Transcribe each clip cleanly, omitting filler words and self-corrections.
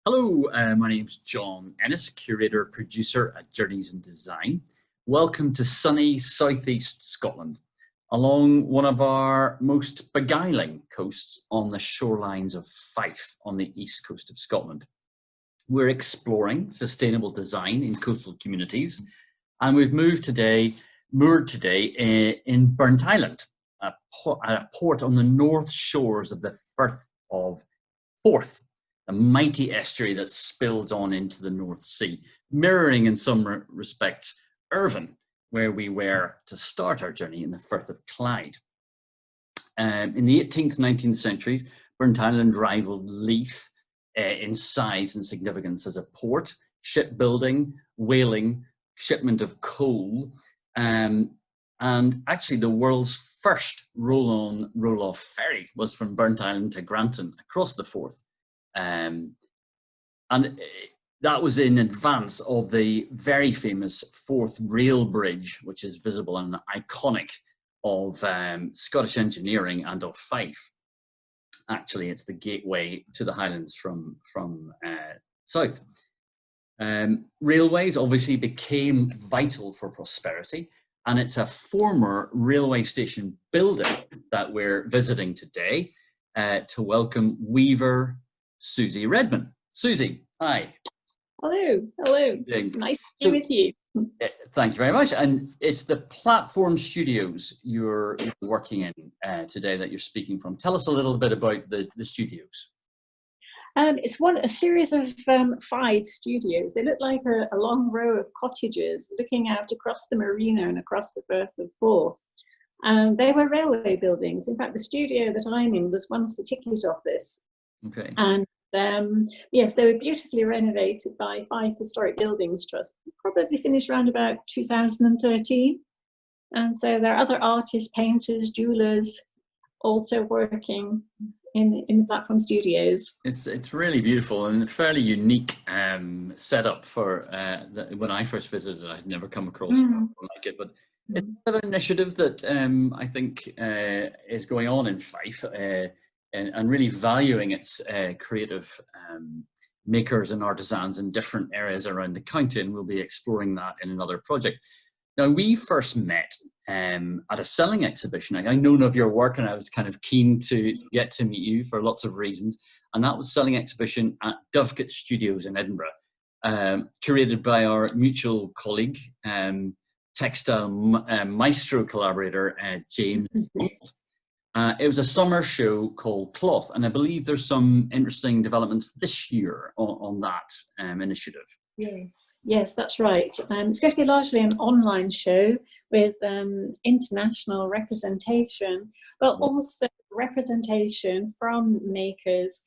Hello, my name's John Ennis, curator, producer at Journeys in Design. Welcome to sunny southeast Scotland, along one of our most beguiling coasts on the shorelines of Fife on the east coast of Scotland. We're exploring sustainable design in coastal communities, and we've moored today in Burntisland, a port on the north shores of the Firth of Forth, a mighty estuary that spills on into the North Sea, mirroring in some respects Irvine, where we were to start our journey in the Firth of Clyde. In the 18th, 19th centuries, Burntisland rivaled Leith in size and significance as a port, shipbuilding, whaling, shipment of coal, and actually the world's first roll-on, roll-off ferry was from Burntisland to Granton across the Forth. And that was in advance of the very famous Forth Rail Bridge, which is visible and iconic of Scottish engineering and of Fife. Actually, it's the gateway to the Highlands from south. Railways obviously became vital for prosperity, and it's a former railway station building that we're visiting today to welcome weaver Susie Redman. Susie, hi. Hello, hello. Nice to be with you. Thank you very much. And it's the Platform Studios you're working in today that you're speaking from. Tell us a little bit about the studios. It's a series of 5 studios. They look like a long row of cottages looking out across the marina and across the Firth of Forth. They were railway buildings. In fact, the studio that I'm in was once the ticket office. Okay. And yes, they were beautifully renovated by Fife Historic Buildings Trust, probably finished around about 2013. And so there are other artists, painters, jewelers also working in the Platform Studios. It's really beautiful and fairly unique setup for when I first visited. I'd never come across something like it, but it's another initiative that I think is going on in Fife. And really valuing its creative makers and artisans in different areas around the county, and we'll be exploring that in another project. Now, we first met at a selling exhibition. I'd known of your work, and I was kind of keen to get to meet you for lots of reasons, and that was selling exhibition at Dovecot Studios in Edinburgh, curated by our mutual colleague, textile maestro collaborator, James. It was a summer show called Cloth, and I believe there's some interesting developments this year on that initiative. Yes, that's right. It's going to be largely an online show with international representation, but also representation from makers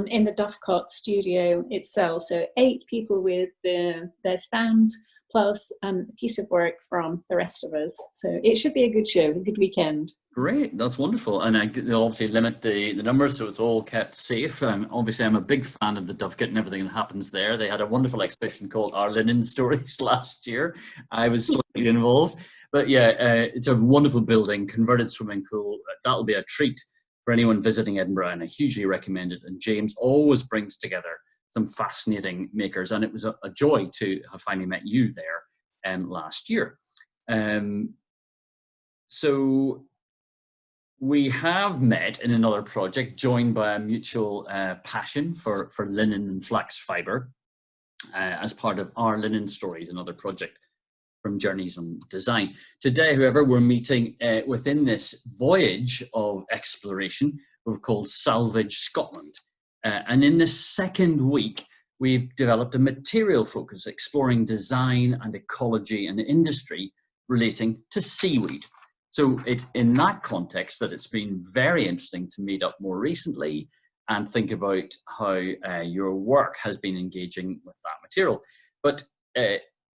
in the Dovecot studio itself. So 8 people with their stands, plus a piece of work from the rest of us. So it should be a good show, a good weekend. Great, that's wonderful. And they'll obviously limit the numbers so it's all kept safe. Obviously, I'm a big fan of the Dovecot and everything that happens there. They had a wonderful exhibition called Our Linen Stories last year. I was slightly involved. But yeah, it's a wonderful building, converted swimming pool. That'll be a treat for anyone visiting Edinburgh, and I hugely recommend it. And James always brings together some fascinating makers, and it was a joy to have finally met you there last year. So we have met in another project, joined by a mutual passion for linen and flax fibre as part of Our Linen Stories, another project from Journeys in Design. Today, however, we're meeting within this voyage of exploration we've called Salvage Scotland. And in this second week, we've developed a material focus exploring design and ecology and industry relating to seaweed. So it's in that context that it's been very interesting to meet up more recently and think about how your work has been engaging with that material. But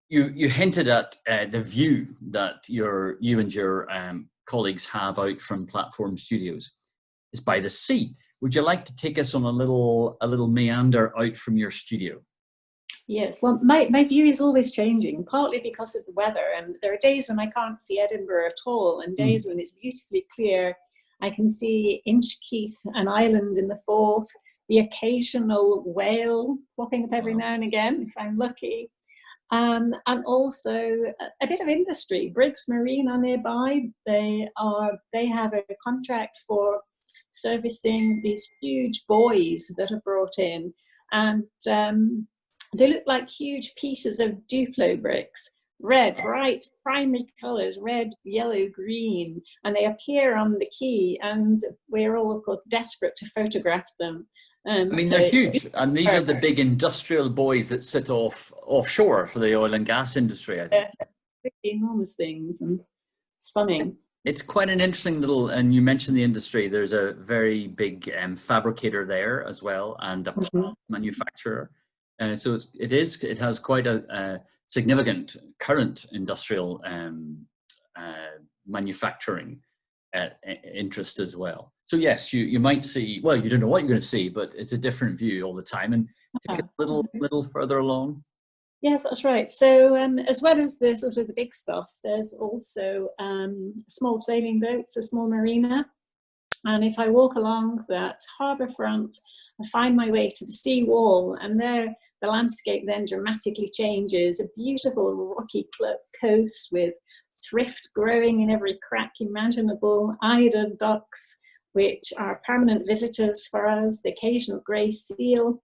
you hinted at the view that you and your colleagues have out from Platform Studios. It's by the sea. Would you like to take us on a little meander out from your studio? Yes, well, my view is always changing, partly because of the weather. And there are days when I can't see Edinburgh at all, and days when it's beautifully clear. I can see Inchkeith, an island in the Forth, the occasional whale popping up every now and again, if I'm lucky. And also a bit of industry. Briggs Marine are nearby. They have a contract for servicing these huge buoys that are brought in, and they look like huge pieces of Duplo bricks, red, bright primary colours, red, yellow, green, and they appear on the quay, and we're all, of course, desperate to photograph them. I mean, they're huge, and these are the big industrial buoys that sit offshore for the oil and gas industry, I think. Enormous things and stunning. It's quite an interesting little, and you mentioned the industry, there's a very big fabricator there as well, and a plant manufacturer. So it has quite a significant current industrial manufacturing interest as well. So yes, you might see, well, you don't know what you're going to see, but it's a different view all the time. And take it a little further along. Yes, that's right. So as well as the sort of the big stuff, there's also small sailing boats, a small marina. And if I walk along that harbour front, I find my way to the sea wall, and there the landscape then dramatically changes. A beautiful rocky coast with thrift growing in every crack imaginable, eider ducks, which are permanent visitors for us, the occasional grey seal,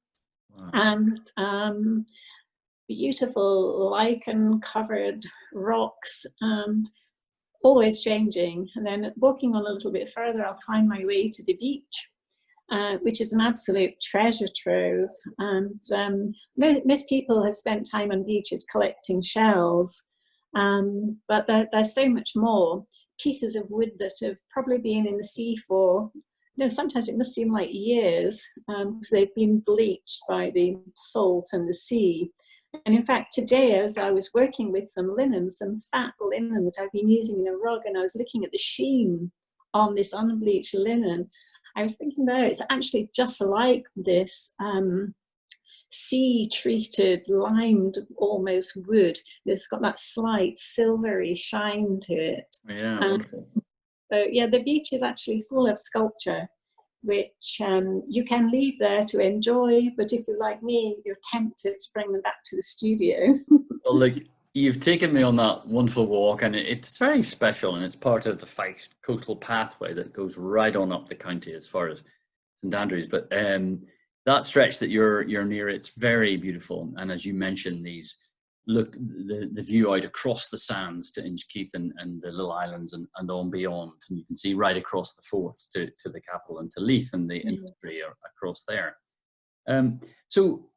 and beautiful lichen-covered rocks, and always changing. And then walking on a little bit further, I'll find my way to the beach, which is an absolute treasure trove. And most people have spent time on beaches collecting shells, but there's so much more. Pieces of wood that have probably been in the sea for, sometimes it must seem like years, because they've been bleached by the salt and the sea. And in fact, today, as I was working with some linen, some fat linen that I've been using in a rug, and I was looking at the sheen on this unbleached linen, I was thinking, no, it's actually just like this sea-treated, limed almost wood. It's got that slight silvery shine to it. Yeah, wonderful. So yeah, the beach is actually full of sculpture, which you can leave there to enjoy, but if you're like me, you're tempted to bring them back to the studio. Well, like, you've taken me on that wonderful walk, and it's very special, and it's part of the Fife Coastal Pathway that goes right on up the county as far as St Andrews. But that stretch that you're near, it's very beautiful. And as you mentioned, the view out across the sands to Inchkeith and the little islands and on beyond, and you can see right across the Forth to the capital and to Leith and the industry across there. So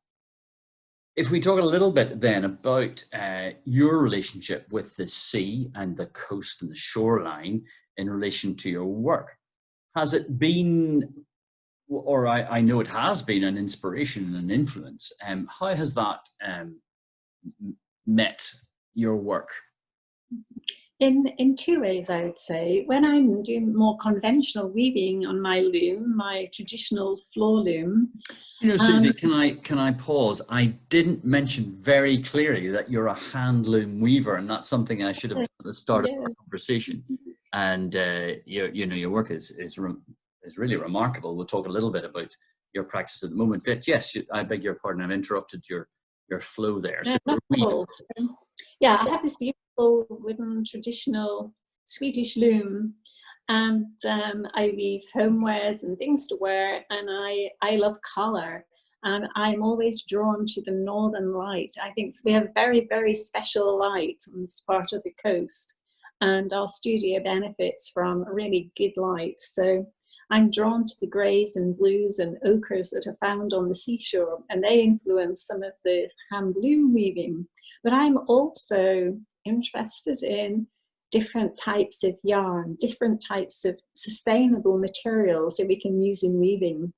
if we talk a little bit then about your relationship with the sea and the coast and the shoreline in relation to your work, has it been, or I know it has been, an inspiration and an influence? How has that met your work? In two ways, I would say. When I'm doing more conventional weaving on my loom, my traditional floor loom. Susie, can I pause? I didn't mention very clearly that you're a hand loom weaver, and that's something I should have done at the start of the conversation. And your work is really remarkable. We'll talk a little bit about your practice at the moment. But yes, I beg your pardon, I've interrupted your flow there. So yeah, I have this beautiful wooden traditional Swedish loom, and I weave homewares and things to wear, and I love colour, and I'm always drawn to the northern light. I think we have very, very special light on this part of the coast, and our studio benefits from really good light. So I'm drawn to the greys and blues and ochres that are found on the seashore, and they influence some of the hand loom weaving. But I'm also interested in different types of yarn, different types of sustainable materials that we can use in weaving.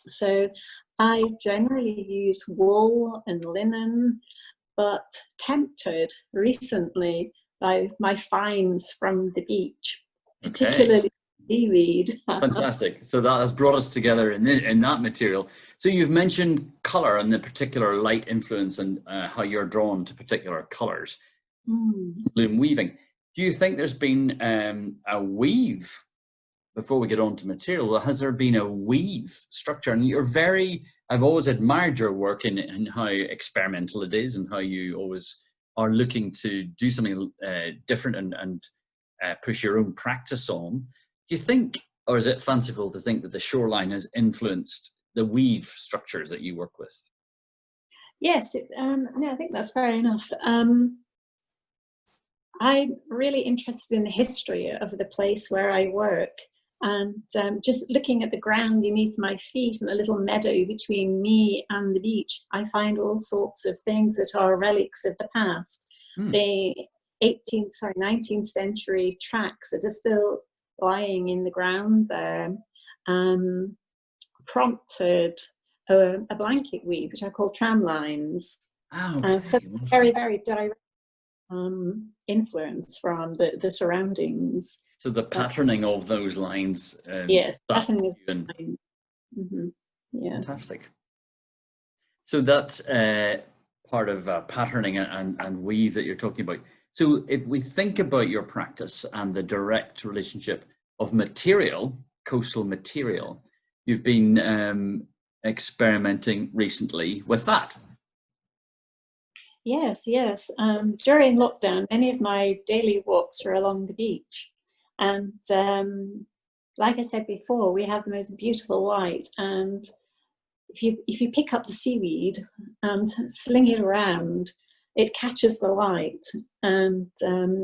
So I generally use wool and linen, but tempted recently by my finds from the beach, particularly seaweed. Fantastic. So that has brought us together in that material. So you've mentioned colour and the particular light influence and how you're drawn to particular colours. Loom weaving. Do you think there's been a weave before we get on to material, has there been a weave structure? And I've always admired your work in how experimental it is and how you always are looking to do something different and push your own practice on. Do you think, or is it fanciful to think that the shoreline has influenced the weave structures that you work with? Yes, no, I think that's fair enough. I'm really interested in the history of the place where I work, and just looking at the ground beneath my feet and a little meadow between me and the beach, I find all sorts of things that are relics of the past. The 19th century tracks that are still lying in the ground there prompted a blanket weave, which I call tram lines. Oh, okay. So very, very direct influence from the surroundings. So the patterning of those lines. Yes, patterning of lines. Mm-hmm. Yeah. Fantastic. So that's part of patterning and weave that you're talking about. So if we think about your practice and the direct relationship of material, coastal material, you've been experimenting recently with that. Yes, yes. During lockdown, many of my daily walks were along the beach. And like I said before, we have the most beautiful white. And if you pick up the seaweed and sling it around, it catches the light. And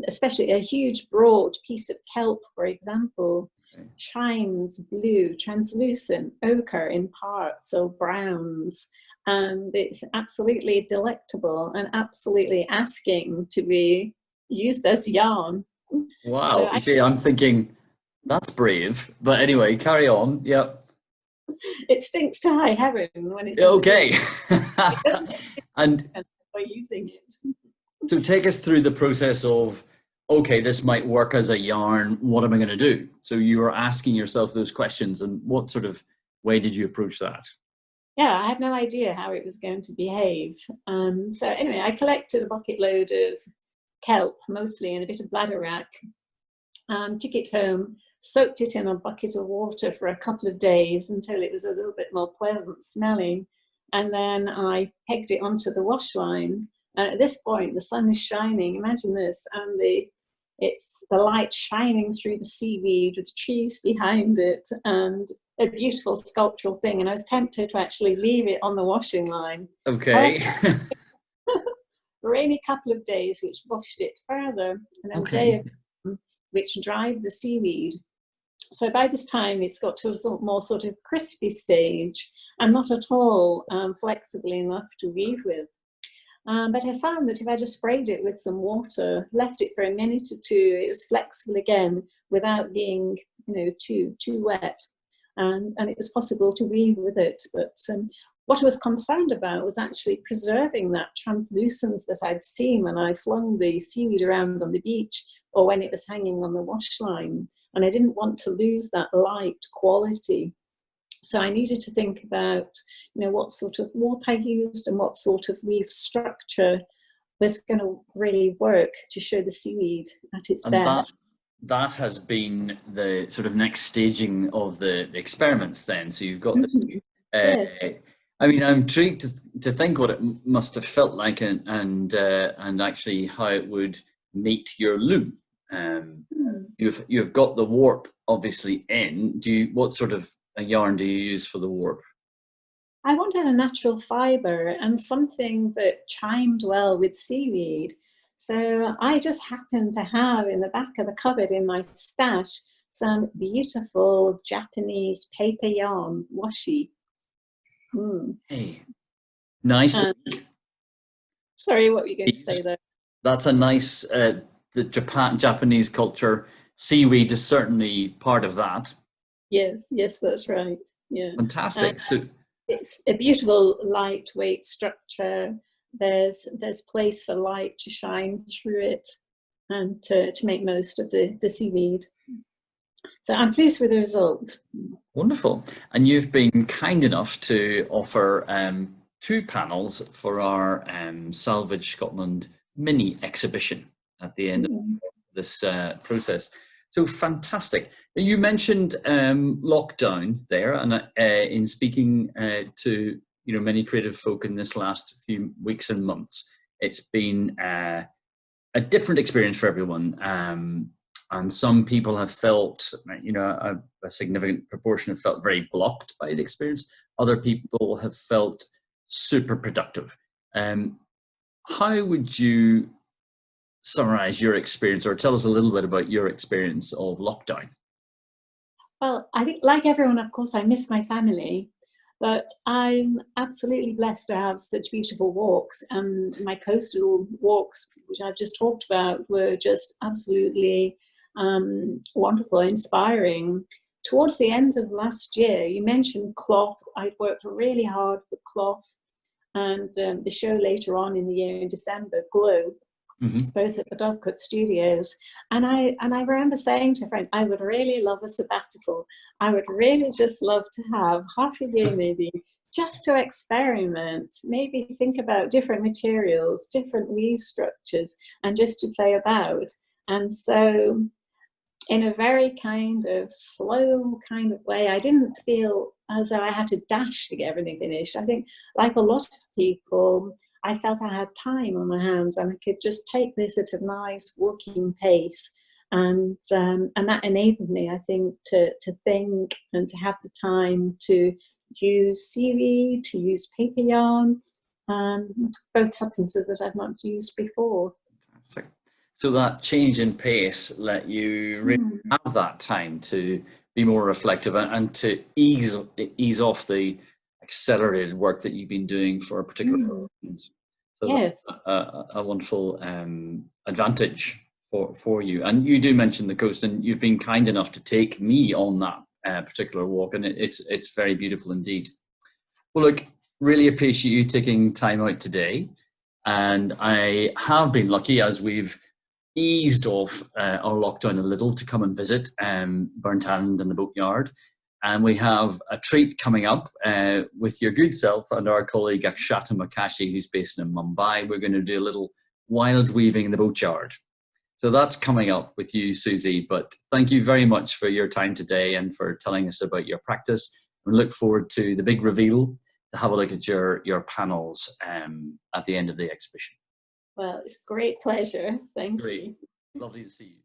especially a huge, broad piece of kelp, for example, shines blue, translucent, ochre in parts, or browns. And it's absolutely delectable and absolutely asking to be used as yarn. Wow. So you see, I'm thinking that's brave. But anyway, carry on. Yep. It stinks to high heaven when it's okay. And by using it. So take us through the process of, okay, this might work as a yarn. What am I going to do? So you were asking yourself those questions, and what sort of way did you approach that? Yeah, I had no idea how it was going to behave. So anyway, I collected a bucket load of kelp, mostly, and a bit of bladderwrack, and took it home, soaked it in a bucket of water for a couple of days until it was a little bit more pleasant smelling. And then I pegged it onto the wash line. And at this point, the sun is shining. Imagine this, and it's the light shining through the seaweed with trees behind it, and a beautiful sculptural thing. And I was tempted to actually leave it on the washing line. Okay. Rainy couple of days, which washed it further, and then Okay. a day of which dried the seaweed. So by this time, it's got to a more sort of crispy stage, and not at all flexible enough to weave with. But I found that if I just sprayed it with some water, left it for a minute or two, it was flexible again without being, too wet, and it was possible to weave with it. But what I was concerned about was actually preserving that translucence that I'd seen when I flung the seaweed around on the beach or when it was hanging on the wash line, and I didn't want to lose that light quality. So I needed to think about, what sort of warp I used and what sort of weave structure was going to really work to show the seaweed at its best. That has been the sort of next staging of the experiments then. So you've got this. Yes. I mean, I'm intrigued to think what it must have felt like and actually how it would meet your loom. You've got the warp obviously in. What sort of a yarn do you use for the warp? I wanted a natural fibre and something that chimed well with seaweed. So I just happened to have in the back of the cupboard in my stash some beautiful Japanese paper yarn washi. Hey, nice. Sorry, what were you going to say there? That's a nice, the Japanese culture. Seaweed is certainly part of that. Yes, that's right. Yeah. Fantastic. So it's a beautiful lightweight structure. There's place for light to shine through it and to make most of the seaweed. So I'm pleased with the result. Wonderful. And you've been kind enough to offer 2 panels for our Salvage Scotland mini exhibition at the end of this process. So fantastic. You mentioned lockdown there, and in speaking to many creative folk in this last few weeks and months, it's been a different experience for everyone. And some people have felt, a significant proportion have felt very blocked by the experience. Other people have felt super productive. How would you summarize your experience, or tell us a little bit about your experience of lockdown? Well, I think, like everyone, of course, I miss my family, but I'm absolutely blessed to have such beautiful walks. And my coastal walks, which I've just talked about, were just absolutely wonderful, inspiring. Towards the end of last year, you mentioned cloth. I'd worked really hard with cloth, and the show later on in the year in December, Glow, both at the Dovecot Studios. And I remember saying to a friend, I would really love a sabbatical. I would really just love to have half a year maybe, just to experiment, maybe think about different materials, different weave structures, and just to play about. And so in a very kind of slow kind of way, I didn't feel as though I had to dash to get everything finished. I think, like a lot of people, I felt I had time on my hands and I could just take this at a nice working pace. And that enabled me, I think, to think and to have the time to use seaweed, to use paper yarn, both substances that I've not used before. So that change in pace let you really have that time to be more reflective and to ease off the accelerated work that you've been doing for a particular instance. So yes. A wonderful advantage for you. And you do mention the coast, and you've been kind enough to take me on that particular walk, and it's very beautiful indeed. Well, look, really appreciate you taking time out today. And I have been lucky, as we've eased off our lockdown a little, to come and visit Burntisland and the boatyard. And we have a treat coming up with your good self and our colleague Akshata Makashi, who's based in Mumbai. We're going to do a little wild weaving in the boatyard. So that's coming up with you, Susie. But thank you very much for your time today and for telling us about your practice. We look forward to the big reveal, to have a look at your panels at the end of the exhibition. Well, it's a great pleasure. Thank you. Lovely to see you.